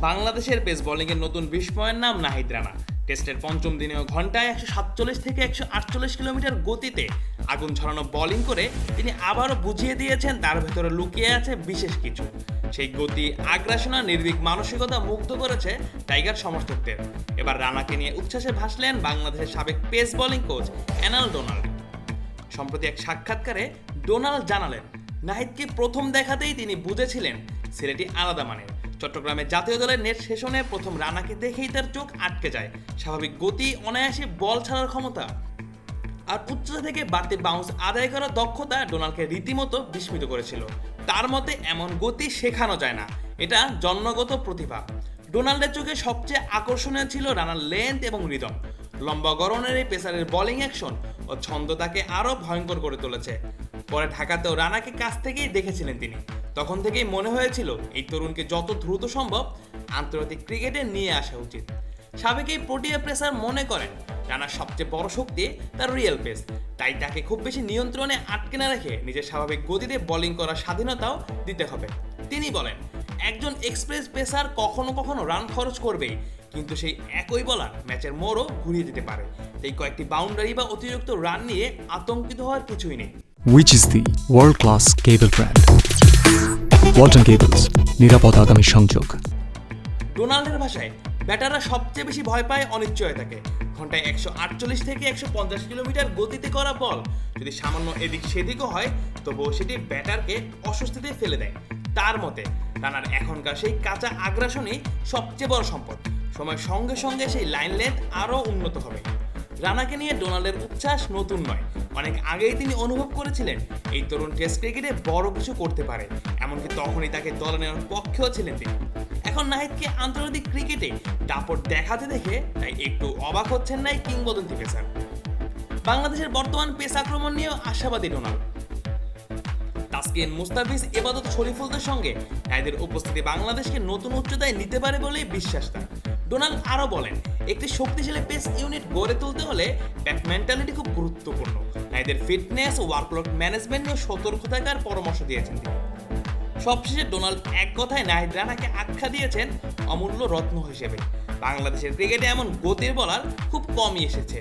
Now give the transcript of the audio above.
বাংলাদেশের পেস বোলিংয়ের নতুন বিস্ময়ের নাম নাহিদ রানা। টেস্টের পঞ্চম দিনেও ঘন্টায় 147 থেকে 148 কিলোমিটার গতিতে আগুন ছড়ানো বোলিং করে তিনি আবারও বুঝিয়ে দিয়েছেন তার ভেতরে লুকিয়ে আছে বিশেষ কিছু। সেই গতি, আগ্রাসন আর নির্ভীক মানসিকতা মুগ্ধ করেছে টাইগার সমর্থকদের। এবার রানাকে নিয়ে উচ্ছ্বাসে ভাসলেন বাংলাদেশের সাবেক pace bowling coach anal Donald. সম্প্রতি এক সাক্ষাৎকারে ডোনাল্ড জানালেন, নাহিদকে প্রথম দেখাতেই তিনি বুঝেছিলেন ছেলেটি আলাদা মানের। চট্টগ্রামের জাতীয় দলের নেট সেশনে প্রথম রানাকে দেখেই তার চোখ আটকে যায়। স্বাভাবিক গতি, অনায়াসে বল ছাড়ার ক্ষমতা আর উচ্চতা থেকে বাড়তি বাউন্স আদায় করার দক্ষতা ডোনাল্ডকে রীতিমতো বিস্মিত করেছিল। তার মতে এমন গতি শেখানো যায় না, এটা জন্মগত প্রতিভা। ডোনাল্ডের চোখে সবচেয়ে আকর্ষণীয় ছিল রানার লেন্থ এবং রিদম। লম্বা গড়নের এই পেসারের বোলিং অ্যাকশন ও ছন্দ তাকে আরও ভয়ঙ্কর করে তুলেছে। পরে ঢাকাতেও রানাকে কাছ থেকেই দেখেছিলেন তিনি। তখন থেকেই মনে হয়েছিল এই তরুণকে যত দ্রুত সম্ভব আন্তর্জাতিক ক্রিকেটে নিয়ে আসা উচিত। সাবেক এই প্রোটিয়া পেসার মনে করেন রানার সবচেয়ে বড় শক্তি তার রিয়েল পেস, তাই তাকে খুব বেশি নিয়ন্ত্রণে আটকে না রেখে নিজের স্বাভাবিক গতিতে বোলিং করার স্বাধীনতাও দিতে হবে। তিনি বলেন, একজন এক্সপ্রেস পেসার কখনো কখনো রান খরচ করবেই, কিন্তু সেই একই বলার ম্যাচের মোড়ও ঘুরিয়ে দিতে পারে। তাই কয়েকটি বাউন্ডারি বা অতিরিক্ত রান নিয়ে আতঙ্কিত হওয়ার কিছুই নেই। Which is the world-class cable brand? Walton cables, নিরাপদ আগামী সংযোগ। ডোনাল্ডের ভাষায় ব্যাটাররা সবচেয়ে বেশি ভয় পায় অনিশ্চয়তাকে। ঘন্টায় 148 থেকে 150 কিলোমিটার গতিতে করা বল যদি সামান্য এদিক সেদিকও হয়, তবুও সেটি ব্যাটারকে অস্বস্তিতে ফেলে দেয়। তার মতে রানার এখনকার সেই কাঁচা আগ্রাসনই সবচেয়ে বড় সম্পদ। সময়ের সঙ্গে সঙ্গে সেই লাইন লেন্থ আরও উন্নত হবে। রানাকে নিয়ে ডোনাল্ডের উচ্ছ্বাস নতুন নয়, অনেক আগেই তিনি অনুভব করেছিলেন এই তরুণ টেস্ট ক্রিকেটে বড় কিছু করতে পারে। এমনকি তখনই তাকে দলে নেওয়ার পক্ষেও ছিলেন তিনি। এখন নাহিদকে আন্তর্জাতিক ক্রিকেটে দাপট দেখাতে দেখে তাই একটু অবাক হচ্ছেন না এই কিংবদন্তি পেসার। বাংলাদেশের বর্তমান পেস আক্রমণ নিয়েও আশাবাদী ডোনাল্ড। তাসকিন, মুস্তাফিজ, এবাদত শরীফুলদের সঙ্গে নাহিদের উপস্থিতি বাংলাদেশকে নতুন উচ্চতায় নিতে পারে বলেই বিশ্বাস তার। ডোনাল্ড আরও বলেন, একটি শক্তিশালী পেস ইউনিট গড়ে তুলতে হলে ব্যাট মেন্টালিটি খুব গুরুত্বপূর্ণ। নাহিদের ফিটনেস ও ওয়ার্কলোড ম্যানেজমেন্ট নিয়ে সতর্ক থাকার পরামর্শ দিয়েছেন তিনি। সবশেষে ডোনাল্ড এক কথায় নাহিদ রানাকে আখ্যা দিয়েছেন অমূল্য রত্ন হিসেবে। বাংলাদেশের ক্রিকেটে এমন গতির বলার খুব কমই এসেছে।